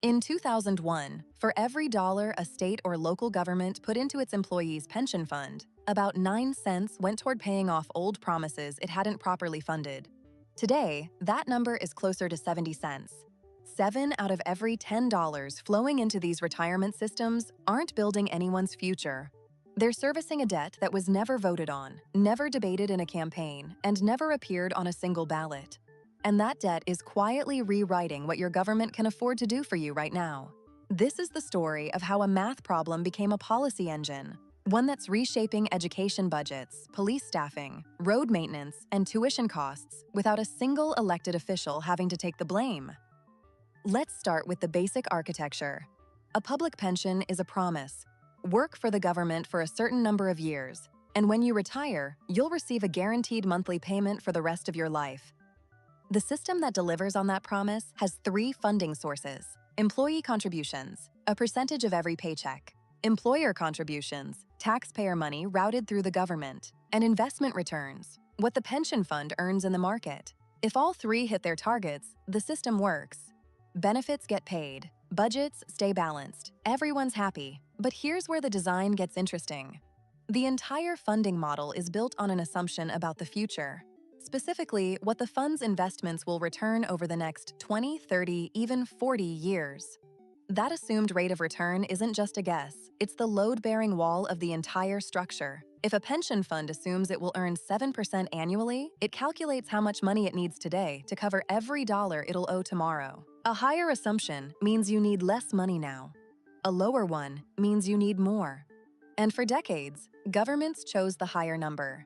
In 2001, for every dollar a state or local government put into its employees' pension fund, about 9 cents went toward paying off old promises it hadn't properly funded. Today, that number is closer to 70 cents. 7 out of every $10 flowing into these retirement systems aren't building anyone's future. They're servicing a debt that was never voted on, never debated in a campaign, and never appeared on a single ballot. And that debt is quietly rewriting what your government can afford to do for you right now. This is the story of how a math problem became a policy engine, one that's reshaping education budgets, police staffing, road maintenance, and tuition costs without a single elected official having to take the blame. Let's start with the basic architecture. A public pension is a promise. Work for the government for a certain number of years, and when you retire, you'll receive a guaranteed monthly payment for the rest of your life. The system that delivers on that promise has 3 funding sources: employee contributions, a percentage of every paycheck; employer contributions, taxpayer money routed through the government; and investment returns, what the pension fund earns in the market. If all 3 hit their targets, the system works. Benefits get paid, budgets stay balanced, everyone's happy. But here's where the design gets interesting. The entire funding model is built on an assumption about the future. Specifically, what the fund's investments will return over the next 20, 30, even 40 years. That assumed rate of return isn't just a guess, it's the load-bearing wall of the entire structure. If a pension fund assumes it will earn 7% annually, it calculates how much money it needs today to cover every dollar it'll owe tomorrow. A higher assumption means you need less money now. A lower one means you need more. And for decades, governments chose the higher number.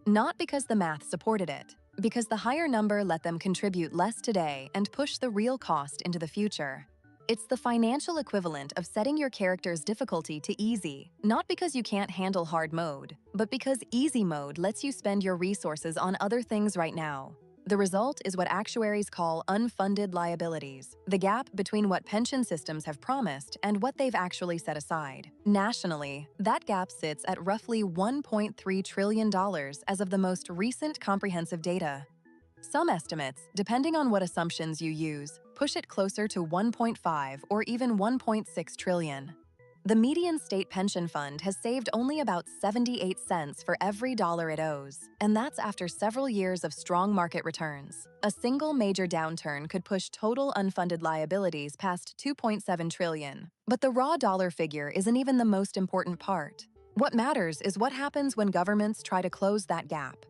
Not because the math supported it, because the higher number let them contribute less today and push the real cost into the future. It's the financial equivalent of setting your character's difficulty to easy, not because you can't handle hard mode, but because easy mode lets you spend your resources on other things right now. The result is what actuaries call unfunded liabilities, the gap between what pension systems have promised and what they've actually set aside. Nationally, that gap sits at roughly $1.3 trillion as of the most recent comprehensive data. Some estimates, depending on what assumptions you use, push it closer to 1.5 or even 1.6 trillion. The median state pension fund has saved only about 78 cents for every dollar it owes, and that's after several years of strong market returns. A single major downturn could push total unfunded liabilities past 2.7 trillion. But the raw dollar figure isn't even the most important part. What matters is what happens when governments try to close that gap.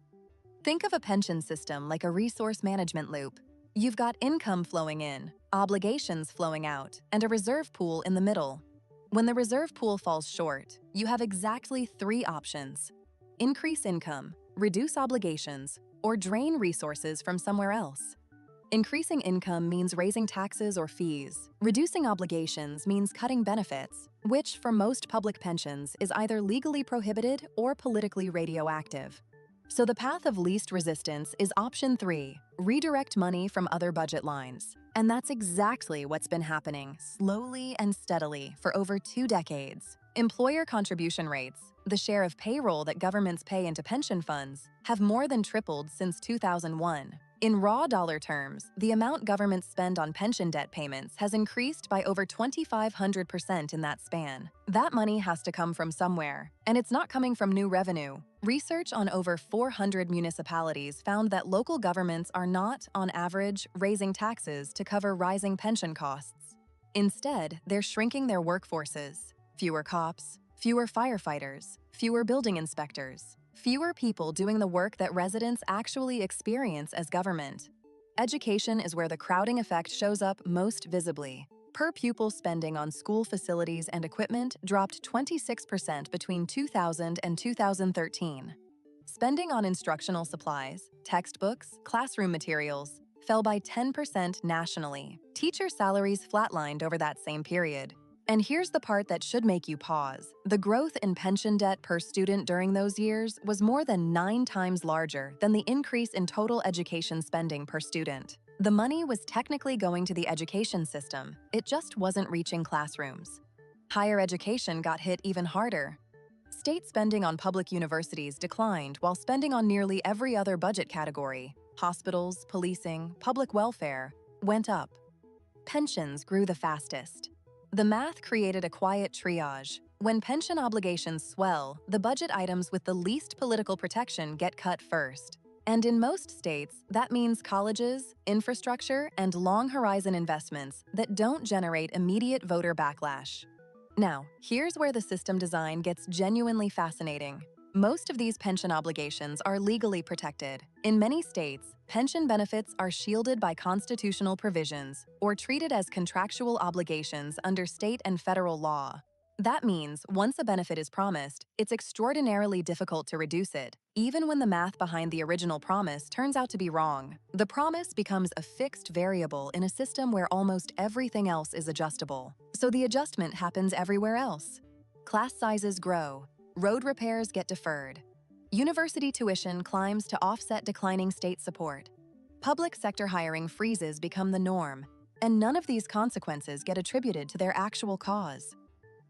Think of a pension system like a resource management loop. You've got income flowing in, obligations flowing out, and a reserve pool in the middle. When the reserve pool falls short, you have exactly 3 options: increase income, reduce obligations, or drain resources from somewhere else. Increasing income means raising taxes or fees. Reducing obligations means cutting benefits, which for most public pensions is either legally prohibited or politically radioactive. So the path of least resistance is option 3, redirect money from other budget lines. And that's exactly what's been happening, slowly and steadily, for over 2 decades. Employer contribution rates, the share of payroll that governments pay into pension funds, have more than tripled since 2001. In raw dollar terms, the amount governments spend on pension debt payments has increased by over 2,500% in that span. That money has to come from somewhere, and it's not coming from new revenue. Research on over 400 municipalities found that local governments are not, on average, raising taxes to cover rising pension costs. Instead, they're shrinking their workforces. Fewer cops, fewer firefighters, fewer building inspectors, fewer people doing the work that residents actually experience as government. Education is where the crowding effect shows up most visibly. Per pupil spending on school facilities and equipment dropped 26% between 2000 and 2013. Spending on instructional supplies, textbooks, classroom materials fell by 10% nationally. Teacher salaries flatlined over that same period. And here's the part that should make you pause. The growth in pension debt per student during those years was more than 9 times larger than the increase in total education spending per student. The money was technically going to the education system, it just wasn't reaching classrooms. Higher education got hit even harder. State spending on public universities declined while spending on nearly every other budget category, hospitals, policing, public welfare, went up. pensions grew the fastest. The math created a quiet triage. When pension obligations swell, the budget items with the least political protection get cut first. And in most states, that means colleges, infrastructure, and long-horizon investments that don't generate immediate voter backlash. Now, here's where the system design gets genuinely fascinating. Most of these pension obligations are legally protected. In many states, pension benefits are shielded by constitutional provisions or treated as contractual obligations under state and federal law. That means once a benefit is promised, it's extraordinarily difficult to reduce it, even when the math behind the original promise turns out to be wrong. The promise becomes a fixed variable in a system where almost everything else is adjustable. So the adjustment happens everywhere else. Class sizes grow. Road repairs get deferred. University tuition climbs to offset declining state support. Public sector hiring freezes become the norm, and none of these consequences get attributed to their actual cause.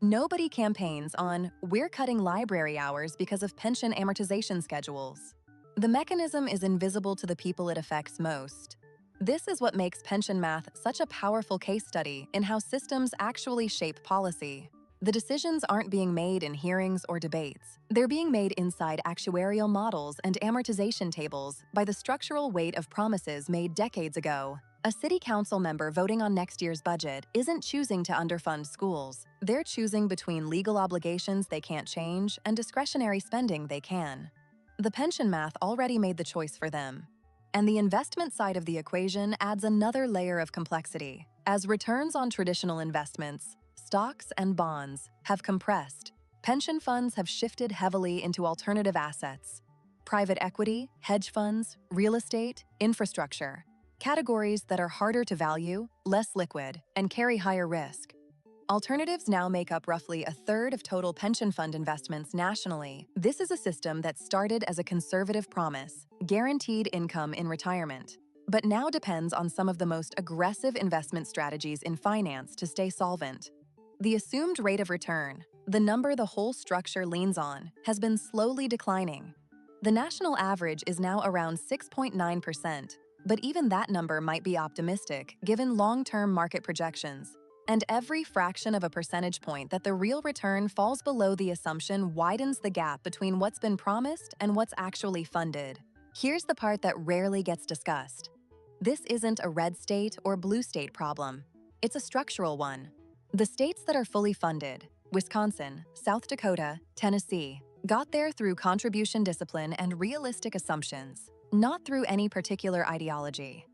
Nobody campaigns on, "We're cutting library hours because of pension amortization schedules." The mechanism is invisible to the people it affects most. This is what makes pension math such a powerful case study in how systems actually shape policy. The decisions aren't being made in hearings or debates. They're being made inside actuarial models and amortization tables by the structural weight of promises made decades ago. A city council member voting on next year's budget isn't choosing to underfund schools. They're choosing between legal obligations they can't change and discretionary spending they can. The pension math already made the choice for them. And the investment side of the equation adds another layer of complexity. As returns on traditional investments, stocks and bonds, have compressed, pension funds have shifted heavily into alternative assets. Private equity, hedge funds, real estate, infrastructure. Categories that are harder to value, less liquid, and carry higher risk. Alternatives now make up roughly a third of total pension fund investments nationally. This is a system that started as a conservative promise, guaranteed income in retirement, but now depends on some of the most aggressive investment strategies in finance to stay solvent. The assumed rate of return, the number the whole structure leans on, has been slowly declining. The national average is now around 6.9%, but even that number might be optimistic given long-term market projections. And every fraction of a percentage point that the real return falls below the assumption widens the gap between what's been promised and what's actually funded. Here's the part that rarely gets discussed. This isn't a red state or blue state problem. It's a structural one. The states that are fully funded, Wisconsin, South Dakota, Tennessee, got there through contribution discipline and realistic assumptions, not through any particular ideology.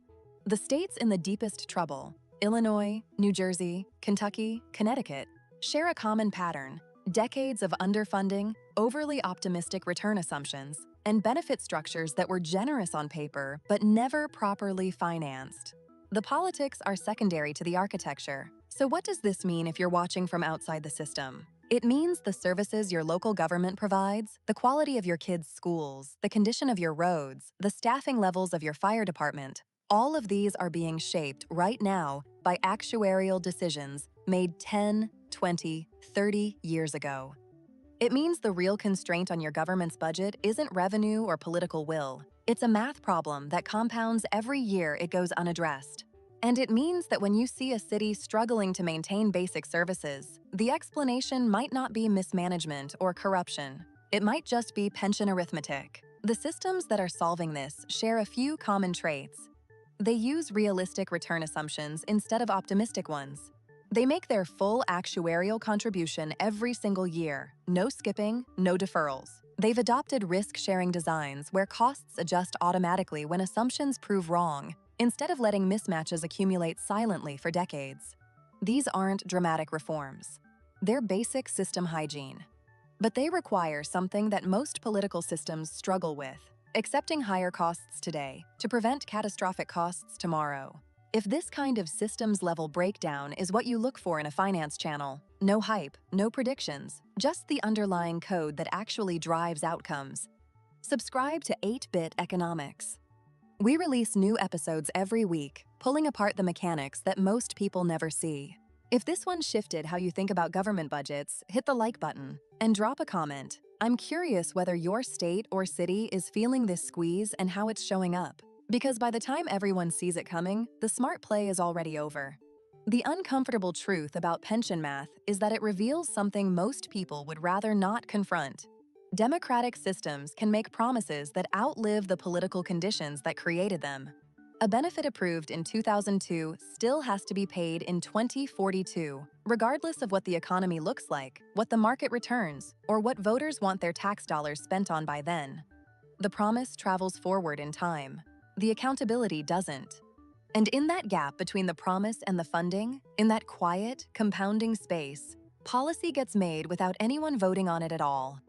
The states in the deepest trouble, Illinois, New Jersey, Kentucky, Connecticut, share a common pattern: decades of underfunding, overly optimistic return assumptions, and benefit structures that were generous on paper but never properly financed. The politics are secondary to the architecture. So what does this mean if you're watching from outside the system? It means the services your local government provides, the quality of your kids' schools, the condition of your roads, the staffing levels of your fire department. All of these are being shaped right now by actuarial decisions made 10, 20, 30 years ago. It means the real constraint on your government's budget isn't revenue or political will. It's a math problem that compounds every year it goes unaddressed. And it means that when you see a city struggling to maintain basic services, the explanation might not be mismanagement or corruption. It might just be pension arithmetic. The systems that are solving this share a few common traits. They use realistic return assumptions instead of optimistic ones. They make their full actuarial contribution every single year, no skipping, no deferrals. They've adopted risk-sharing designs where costs adjust automatically when assumptions prove wrong, instead of letting mismatches accumulate silently for decades. These aren't dramatic reforms. They're basic system hygiene. But they require something that most political systems struggle with: accepting higher costs today to prevent catastrophic costs tomorrow. If this kind of systems-level breakdown is what you look for in a finance channel, no hype, no predictions, just the underlying code that actually drives outcomes. Subscribe to 8-Bit Economics. We release new episodes every week, pulling apart the mechanics that most people never see. If this one shifted how you think about government budgets, hit the like button and drop a comment. I'm curious whether your state or city is feeling this squeeze and how it's showing up. Because by the time everyone sees it coming, the smart play is already over. The uncomfortable truth about pension math is that it reveals something most people would rather not confront. Democratic systems can make promises that outlive the political conditions that created them. A benefit approved in 2002 still has to be paid in 2042, regardless of what the economy looks like, what the market returns, or what voters want their tax dollars spent on by then. The promise travels forward in time. The accountability doesn't. And in that gap between the promise and the funding, in that quiet, compounding space, policy gets made without anyone voting on it at all.